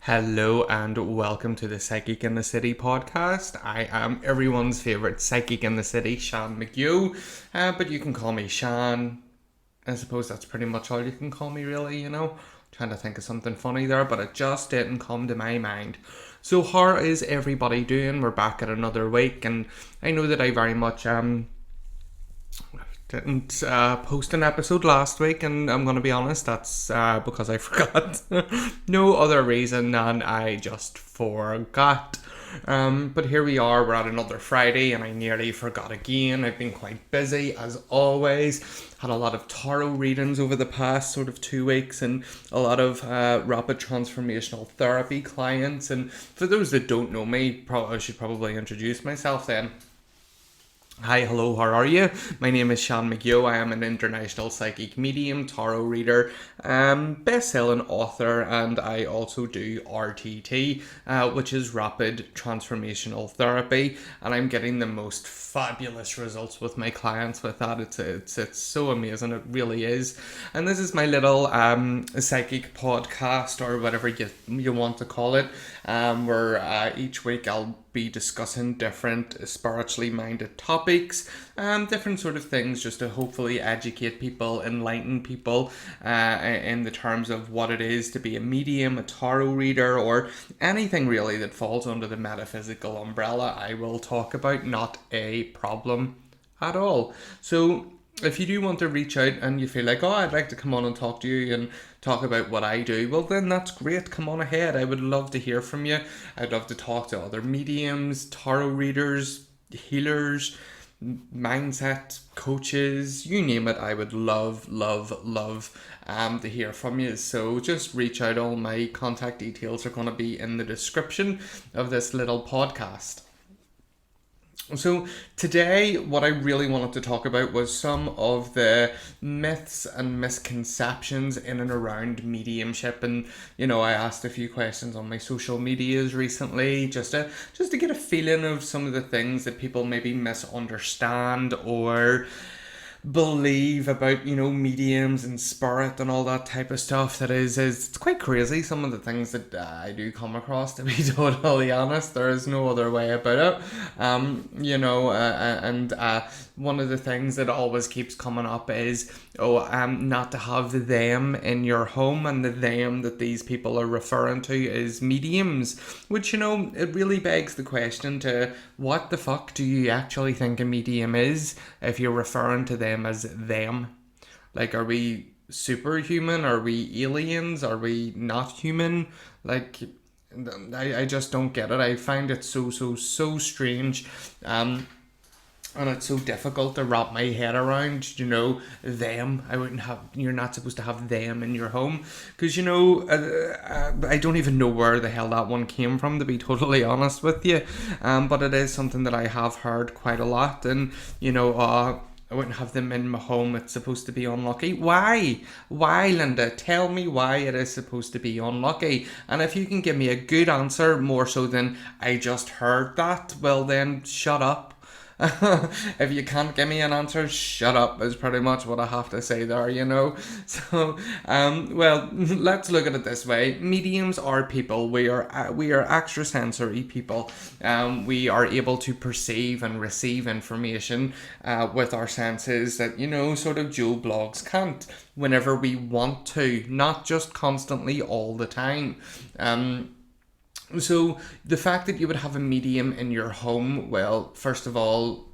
Hello and welcome to the Psychic in the City podcast. I am everyone's favourite psychic in the city, Sean McHugh, but you can call me Sean. I suppose that's pretty much all you can call me, really, Trying to think of something funny there, but it just didn't come to my mind. So, how is everybody doing? We're back at another week, and I know that I very much didn't post an episode last week, and I'm going to be honest, that's because I forgot. No other reason than I just forgot. But here we are, we're at another Friday, and I nearly forgot again. I've been quite busy, as always. Had a lot of tarot readings over the past sort of 2 weeks, and a lot of rapid transformational therapy clients. And for those that don't know me, I should probably introduce myself then. Hi, hello, how are you? My name is Sean McHugh. I am an international psychic medium, tarot reader, best-selling author, and I also do RTT, which is Rapid Transformational Therapy, and I'm getting the most fabulous results with my clients with that. It's so amazing, it really is. And this is my little psychic podcast, or whatever you want to call it, where each week I'll be discussing different spiritually minded topics, different sort of things, just to hopefully educate people, enlighten people in the terms of what it is to be a medium, a tarot reader, or anything really that falls under the metaphysical umbrella. I will talk about, not a problem at all. So if you do want to reach out and you feel like, oh, I'd like to come on and talk to you and talk about what I do, well then that's great, come on ahead. I would love to hear from you. I'd love to talk to other mediums, tarot readers, healers, mindset coaches, you name it. I would love to hear from you. So just reach out. All my contact details are going to be in the description of this little podcast. So today, what I really wanted to talk about was some of the myths and misconceptions in and around mediumship. And, I asked a few questions on my social medias recently just to get a feeling of some of the things that people maybe misunderstand or believe about, mediums and spirit and all that type of stuff. That is it's quite crazy, some of the things that I do come across, to be totally honest. There is no other way about it. And one of the things that always keeps coming up is not to have them in your home, and the them that these people are referring to is mediums, which, it really begs the question to what the fuck do you actually think a medium is if you're referring to them as them? Like, are we superhuman? Are we aliens? Are we not human? Like, I just don't get it. I find it so strange. And it's so difficult to wrap my head around, them. You're not supposed to have them in your home. Because, I don't even know where the hell that one came from, to be totally honest with you. But it is something that I have heard quite a lot. And, I wouldn't have them in my home. It's supposed to be unlucky. Why? Why, Linda? Tell me why it is supposed to be unlucky. And if you can give me a good answer, more so than I just heard that, well then, shut up. If you can't give me an answer, shut up is pretty much what I have to say there, So, well, let's look at it this way. Mediums are people. We are extrasensory people. We are able to perceive and receive information with our senses that, sort of Joe Blogs can't, whenever we want to, not just constantly all the time. So the fact that you would have a medium in your home, well, first of all,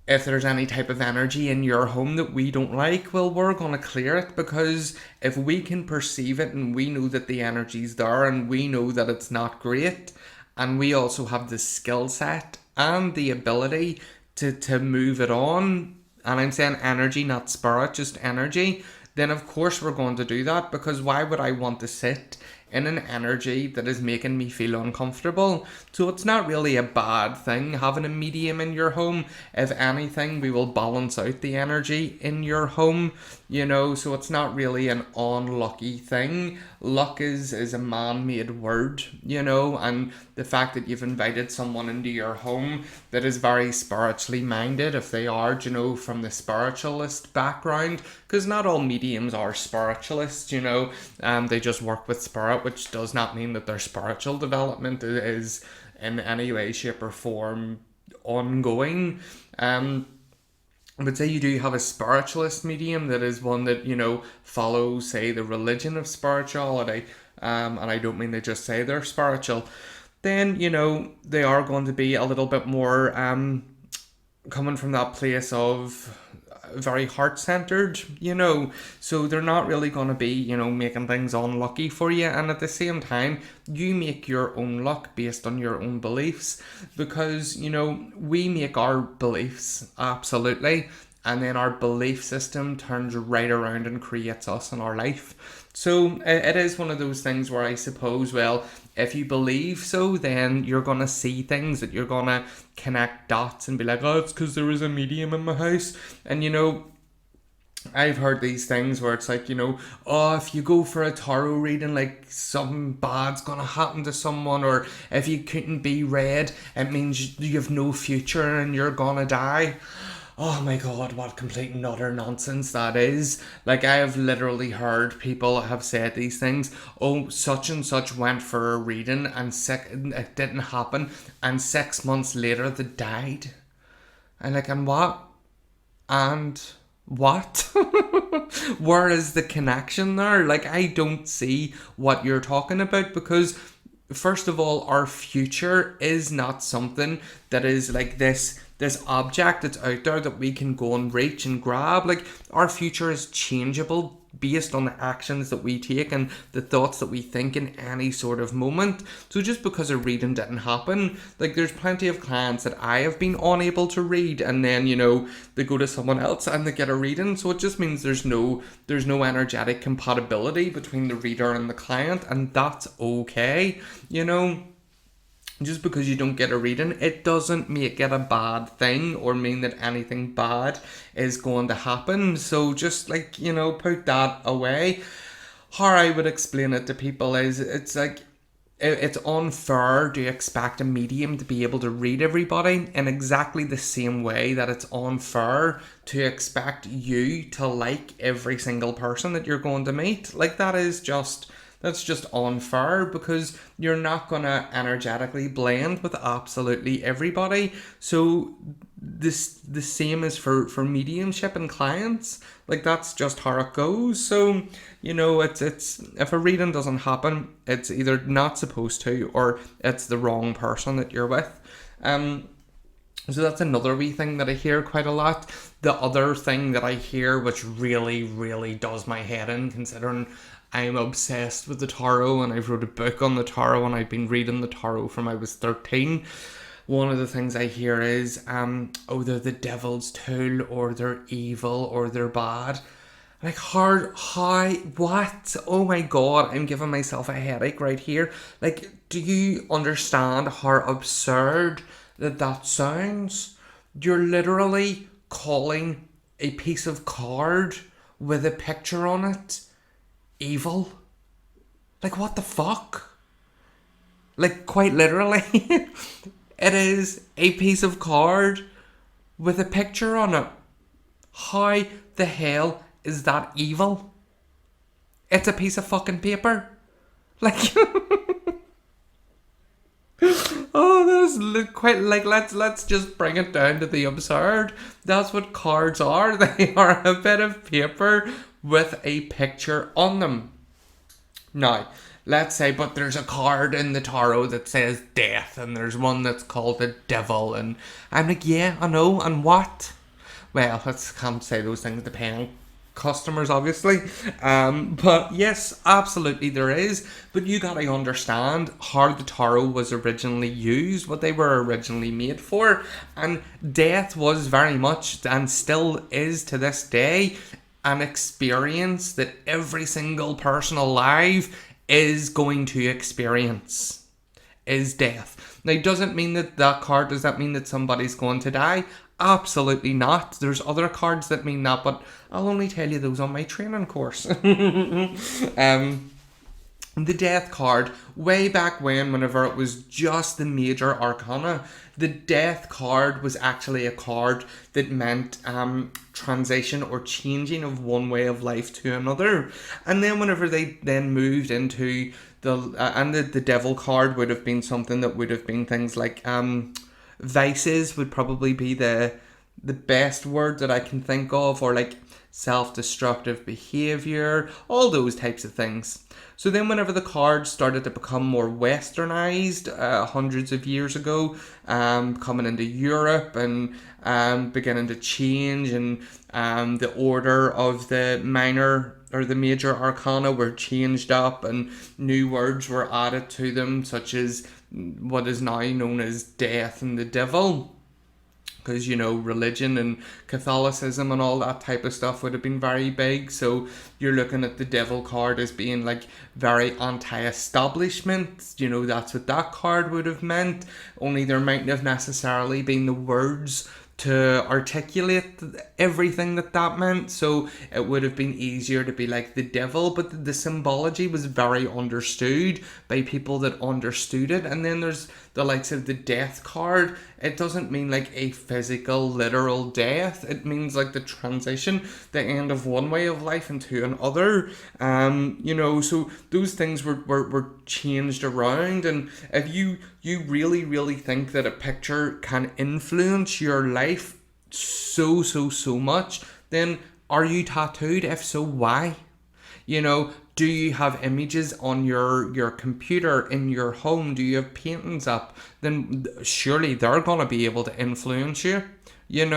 if there's any type of energy in your home that we don't like, well, we're going to clear it, because if we can perceive it and we know that the energy's there and we know that it's not great, and we also have the skill set and the ability to move it on, and I'm saying energy, not spirit, just energy, then of course we're going to do that, because why would I want to sit in an energy that is making me feel uncomfortable? So it's not really a bad thing having a medium in your home. If anything, we will balance out the energy in your home, so it's not really an unlucky thing. luck is a man-made word, and the fact that you've invited someone into your home that is very spiritually minded, if they are, from the spiritualist background, because not all mediums are spiritualists, they just work with spirit, which does not mean that their spiritual development is in any way, shape, or form ongoing. I would say you do have a spiritualist medium that is one that, follows, say, the religion of spirituality, and I don't mean they just say they're spiritual. Then, they are going to be a little bit more coming from that place of very heart-centered, so they're not really going to be, making things unlucky for you, and at the same time, you make your own luck based on your own beliefs, because, we make our beliefs, absolutely, and then our belief system turns right around and creates us in our life. So it is one of those things where I suppose, well, if you believe so, then you're going to see things, that you're going to connect dots and be like, oh, it's because there was a medium in my house. And, I've heard these things where it's like, oh, if you go for a tarot reading, like something bad's going to happen to someone, or if you couldn't be read, it means you have no future and you're going to die. Oh my god, what complete and utter nonsense that is. Like, I have literally heard people have said these things. Oh, such and such went for a reading and it didn't happen, and 6 months later they died. And like, and what? And what? Where is the connection there? Like, I don't see what you're talking about, because first of all, our future is not something that is like this object that's out there that we can go and reach and grab. Like, our future is changeable based on the actions that we take and the thoughts that we think in any sort of moment. So just because a reading didn't happen, like, there's plenty of clients that I have been unable to read, and then they go to someone else and they get a reading. So it just means there's no energetic compatibility between the reader and the client, and that's okay. Just because you don't get a reading, it doesn't make it a bad thing or mean that anything bad is going to happen. So just like, put that away. How I would explain it to people is, it's like, it's unfair to expect a medium to be able to read everybody in exactly the same way that it's unfair to expect you to like every single person that you're going to meet. Like, that's just unfair, because you're not going to energetically blend with absolutely everybody. So the same is for mediumship and clients. Like, that's just how it goes. So, it's if a reading doesn't happen, it's either not supposed to, or it's the wrong person that you're with. So that's another wee thing that I hear quite a lot. The other thing that I hear, which really, really does my head in, considering I'm obsessed with the tarot and I've wrote a book on the tarot and I've been reading the tarot from I was 13. One of the things I hear is, oh, they're the devil's tool, or they're evil, or they're bad. Like, how, what? Oh my god, I'm giving myself a headache right here. Like, do you understand how absurd that sounds? You're literally calling a piece of card with a picture on it evil. Like, what the fuck? Like, quite literally. It is a piece of card with a picture on it. How the hell is that evil? It's a piece of fucking paper. Like, oh, that's quite, like, let's just bring it down to the absurd. That's what cards are. They are a bit of paper with a picture on them. Now, let's say, but there's a card in the tarot that says death, and there's one that's called the devil, and I'm like, yeah, I know, and what? Well, can't say those things to paying customers, obviously. But yes, absolutely there is. But you gotta understand how the tarot was originally used, what they were originally made for, and death was very much, and still is to this day, an experience that every single person alive is going to experience, is death. Now, doesn't mean that card, does that mean that somebody's going to die? Absolutely not. There's other cards that mean that, but I'll only tell you those on my training course. The death card, way back whenever it was just the major arcana, the death card was actually a card that meant transition or changing of one way of life to another. And then whenever they then moved into the devil card would have been something that would have been things like vices would probably be the best word that I can think of, or like self-destructive behavior, all those types of things. So then whenever the cards started to become more westernized hundreds of years ago, coming into Europe and beginning to change, and the order of the minor or the major arcana were changed up and new words were added to them, such as what is now known as death and the devil. Because, religion and Catholicism and all that type of stuff would have been very big. So you're looking at the devil card as being like very anti-establishment. That's what that card would have meant. Only there mightn't have necessarily been the words to articulate everything that meant, so it would have been easier to be like the devil, but the symbology was very understood by people that understood it. And then there's the likes of the death card. It doesn't mean like a physical literal death, it means like the transition, the end of one way of life into another. So those things were changed around. And if you really think that a picture can influence your life so much, then are you tattooed? If so, why? Do you have images on your computer in your home? Do you have paintings up? Then surely they're going to be able to influence you, in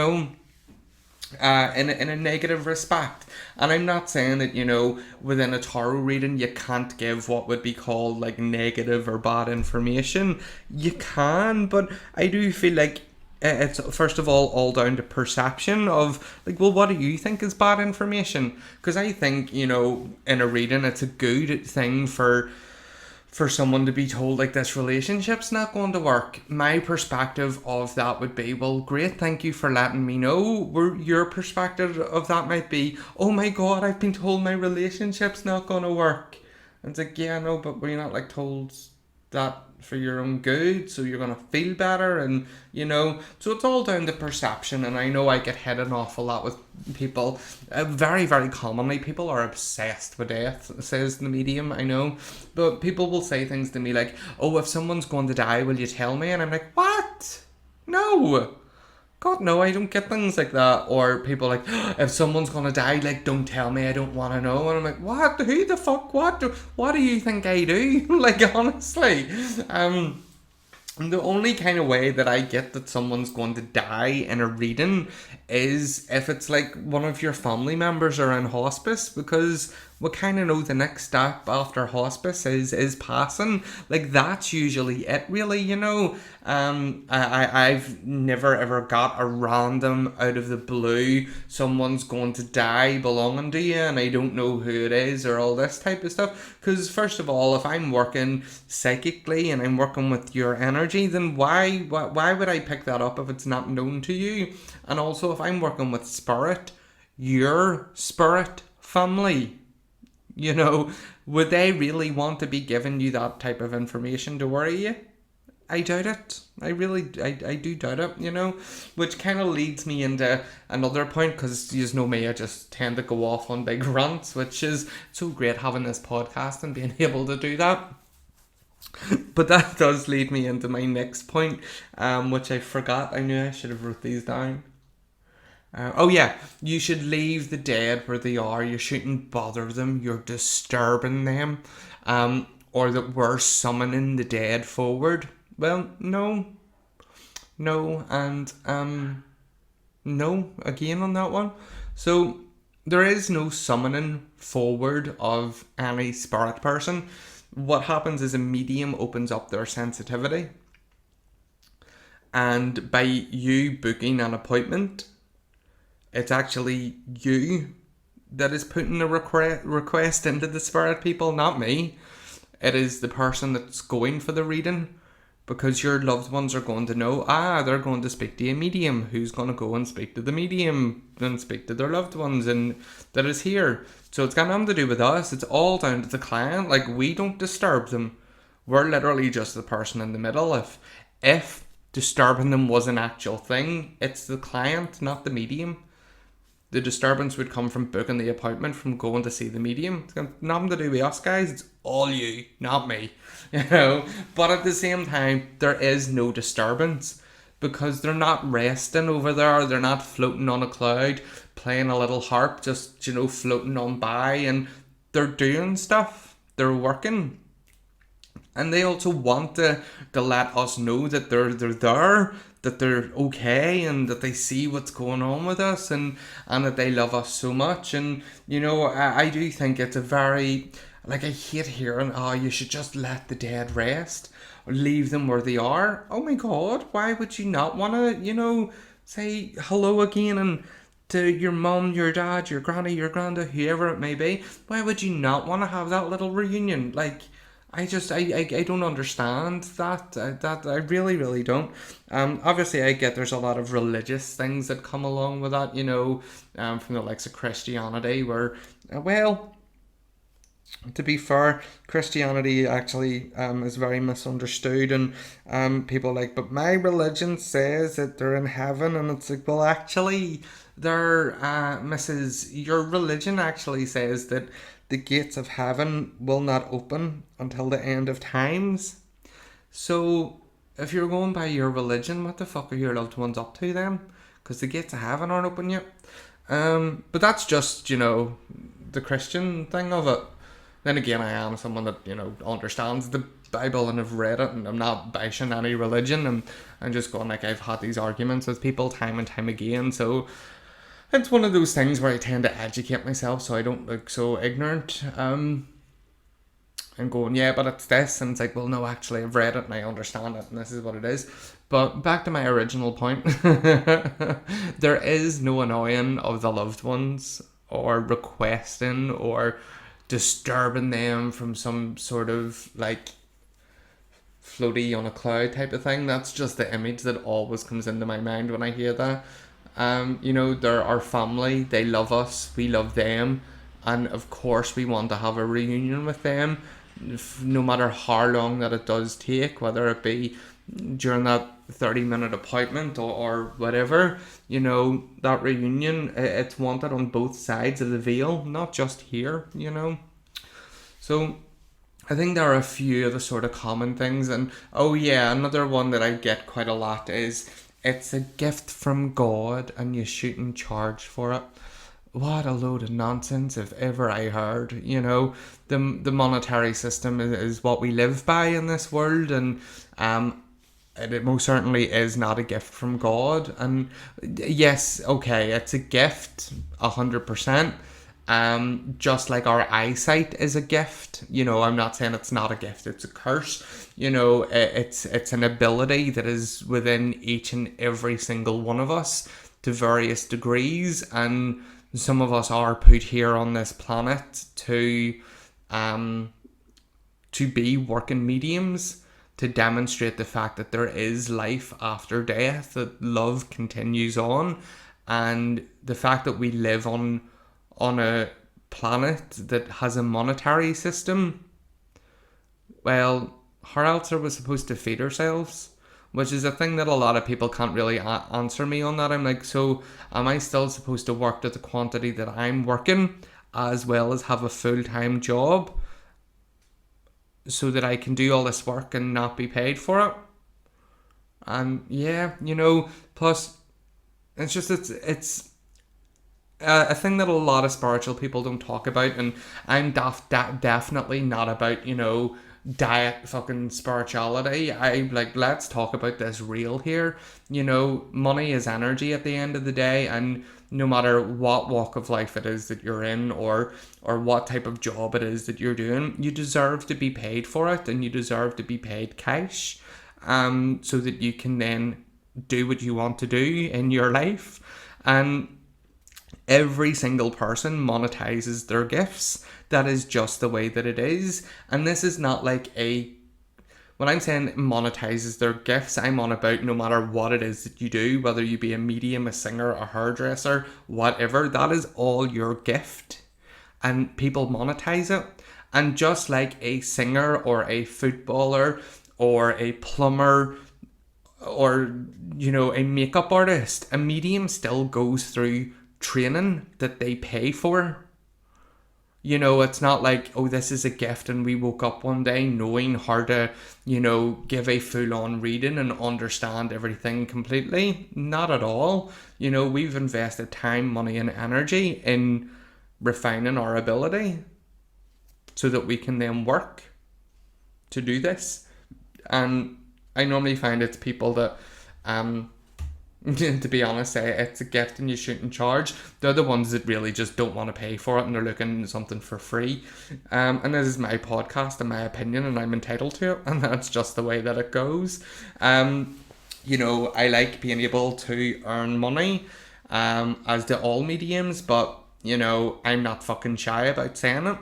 a negative respect. And I'm not saying that, within a tarot reading, you can't give what would be called like negative or bad information. You can, but I do feel like it's first of all down to perception of like, well, what do you think is bad information? Because I think, in a reading, it's a good thing for someone to be told like this relationship's not going to work. My perspective of that would be, well, great, thank you for letting me know. Where your perspective of that might be, oh my god, I've been told my relationship's not going to work. And it's like, yeah, no, but we're not like told that for your own good, so you're going to feel better. And so it's all down to perception. And I know I get hit an awful lot with people, very very commonly people are obsessed with death, says the medium, I know, but people will say things to me like, oh, if someone's going to die, will you tell me? And I'm like, what? No, God, no, I don't get things like that. Or people like, if someone's gonna die, like, don't tell me, I don't want to know. And I'm like, what? Who the fuck? What do you think I do? Like, honestly, the only kind of way that I get that someone's going to die in a reading is if it's like one of your family members are in hospice, because we kind of know the next step after hospice is passing. Like, that's usually it, really, I've never ever got a random out of the blue, someone's going to die belonging to you and I don't know who it is or all this type of stuff. Because first of all, if I'm working psychically and I'm working with your energy, then why would I pick that up if it's not known to you? And also, if I'm working with spirit, your spirit family, would they really want to be giving you that type of information to worry you? I doubt it. I do doubt it, which kind of leads me into another point, because you know me, I just tend to go off on big rants, which is so great having this podcast and being able to do that. But that does lead me into my next point, which I forgot. I knew I should have wrote these down. You should leave the dead where they are. You shouldn't bother them. You're disturbing them. Or that we're summoning the dead forward. Well, no, and no again on that one. So there is no summoning forward of any spirit person. What happens is a medium opens up their sensitivity, and by you booking an appointment, it's actually you that is putting a request into the spirit people, not me. It is the person that's going for the reading because your loved ones are going to know, they're going to speak to a medium who's going to go and speak to the medium and speak to their loved ones and that is here. So it's got nothing to do with us. It's all down to the client. Like, we don't disturb them. We're literally just the person in the middle. If disturbing them was an actual thing, it's the client, not the medium. The disturbance would come from booking the appointment, from going to see the medium. It's got nothing to do with us, guys. It's all you, not me. But at the same time, there is no disturbance because they're not resting over there. They're not floating on a cloud, playing a little harp, just, floating on by. And they're doing stuff. They're working. And they also want to let us know that they're there, that they're okay, and that they see what's going on with us, and that they love us so much. And, I do think it's a very, I hate hearing, you should just let the dead rest, or leave them where they are. Oh my God, why would you not want to, say hello again and to your mum, your dad, your granny, your granda, whoever it may be? Why would you not want to have that little reunion? I don't understand that. I really, really don't. Obviously, I get there's a lot of religious things that come along with that, from the likes of Christianity, where, to be fair, Christianity actually is very misunderstood, and people but my religion says that they're in heaven, and it's like, well, actually, your religion actually says that the gates of heaven will not open until the end of times. So, if you're going by your religion, what the fuck are your loved ones up to then? Because the gates of heaven aren't open yet. But that's just, the Christian thing of it. Then again, I am someone that, understands the Bible and have read it, and I'm not bashing any religion. I'm just going, I've had these arguments with people time and time again, so it's one of those things where I tend to educate myself so I don't look so ignorant. And going, yeah, but it's this. And it's like, well, no, actually, I've read it and I understand it, and this is what it is. But back to my original point. There is no annoying of the loved ones or requesting or disturbing them from some sort of floaty on a cloud type of thing. That's just the image that always comes into my mind when I hear that. They're our family, they love us, we love them, and of course we want to have a reunion with them, no matter how long that it does take, whether it be during that 30-minute appointment or whatever. That reunion, it's wanted on both sides of the veil, not just here. So I think there are a few of the sort of common things. And another one that I get quite a lot is, it's a gift from God and you shouldn't charge for it. What a load of nonsense, if ever I heard. The monetary system is what we live by in this world, and it most certainly is not a gift from God. And yes, okay, it's a gift, 100%. Just like our eyesight is a gift. I'm not saying it's not a gift, it's a curse. It's an ability that is within each and every single one of us to various degrees, and some of us are put here on this planet to be working mediums, to demonstrate the fact that there is life after death, that love continues on, and the fact that we live on a planet that has a monetary system. Well, how else are we supposed to feed ourselves? Which is a thing that a lot of people can't really answer me on that. I'm like, so am I still supposed to work to the quantity that I'm working, as well as have a full-time job, so that I can do all this work and not be paid for it? And plus it's just, it's a thing that a lot of spiritual people don't talk about, and I'm definitely not about, diet fucking spirituality. I let's talk about this real here. Money is energy at the end of the day, and no matter what walk of life it is that you're in, or what type of job it is that you're doing, you deserve to be paid for it, and you deserve to be paid cash, so that you can then do what you want to do in your life. And every single person monetizes their gifts. That is just the way that it is. And this is not like a when I'm saying monetizes their gifts, I'm on about no matter what it is that you do, whether you be a medium, a singer, a hairdresser, whatever, that is all your gift. And people monetize it. And just like a singer or a footballer or a plumber or, a makeup artist, a medium still goes through training that they pay for. It's not like, oh, this is a gift and we woke up one day knowing how to, give a full-on reading and understand everything completely. Not at all. We've invested time, money and energy in refining our ability so that we can then work to do this. And I normally find it's people that, to be honest, say it's a gift and you shouldn't charge. They're the ones that really just don't want to pay for it and they're looking at something for free. And this is my podcast and my opinion and I'm entitled to it, and that's just the way that it goes. I like being able to earn money, as do all mediums, but I'm not fucking shy about saying it,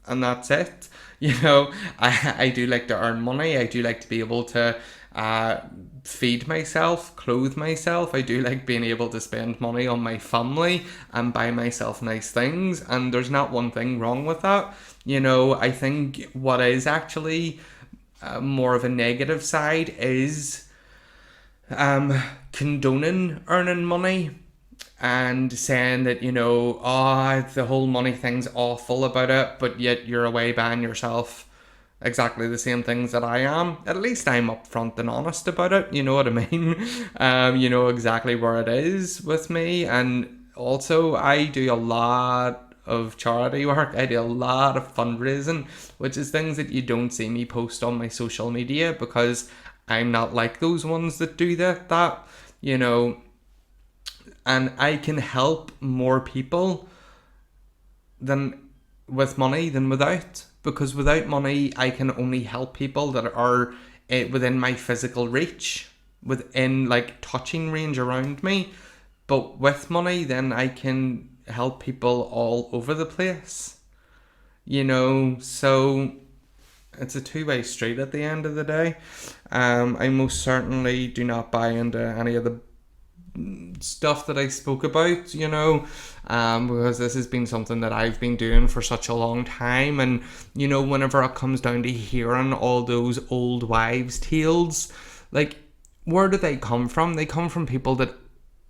and that's it. I do like to earn money. I do like to be able to feed myself, clothe myself. I do like being able to spend money on my family and buy myself nice things, and there's not one thing wrong with that. I think what is actually more of a negative side is condoning earning money and saying that, the whole money thing's awful about it, but yet you're away buying yourself exactly the same things that I am. At least I'm upfront and honest about it, you know what I mean? You know exactly where it is with me. And also I do a lot of charity work. I do a lot of fundraising, which is things that you don't see me post on my social media because I'm not like those ones that do that, and I can help more people than with money than without. Because without money, I can only help people that are within my physical reach, within touching range around me. But with money, then I can help people all over the place. So it's a two-way street at the end of the day. I most certainly do not buy into any of the stuff that I spoke about, because this has been something that I've been doing for such a long time. And whenever it comes down to hearing all those old wives' tales, where do they come from? They come from people that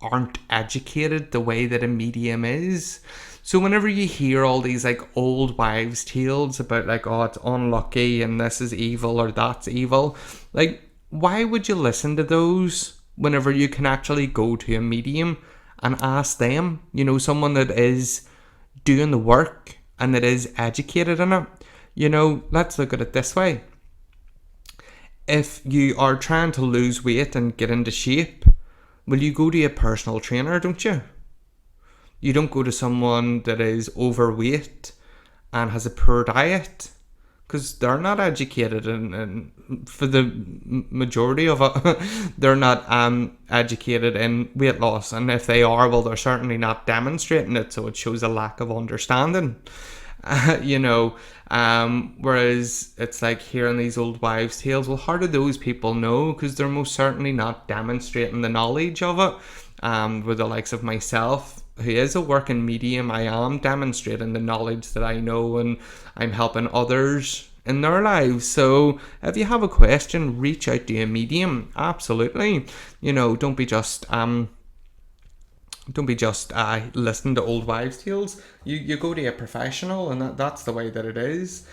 aren't educated the way that a medium is. So whenever you hear all these old wives' tales about oh, it's unlucky and this is evil or that's evil, why would you listen to those whenever you can actually go to a medium and ask them, someone that is doing the work and that is educated in it? Let's look at it this way. If you are trying to lose weight and get into shape, well, you go to a personal trainer, don't you? You don't go to someone that is overweight and has a poor diet, because they're not educated, and for the majority of it, they're not educated in weight loss. And if they are, well, they're certainly not demonstrating it, so it shows a lack of understanding. Whereas it's hearing these old wives' tales. Well, how do those people know? Because they're most certainly not demonstrating the knowledge of it. With the likes of myself, who is a working medium, I am demonstrating the knowledge that I know, and I'm helping others in their lives. So if you have a question, reach out to a medium. Absolutely. Don't be just listening to old wives' tales. You go to a professional, and that's the way that it is.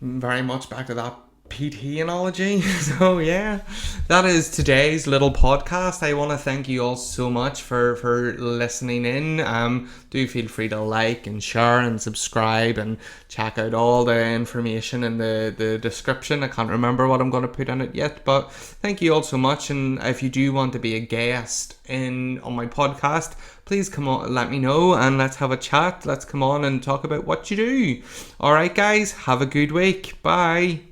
Very much back to that PT analogy. So yeah, that is today's little podcast. I want to thank you all so much for listening in. Do feel free to like and share and subscribe and check out all the information in the description. I can't remember what I'm going to put in it yet, but thank you all so much. And if you do want to be a guest on my podcast, please come on, let me know, and let's have a chat. Let's come on and talk about what you do. All right, guys, have a good week. Bye.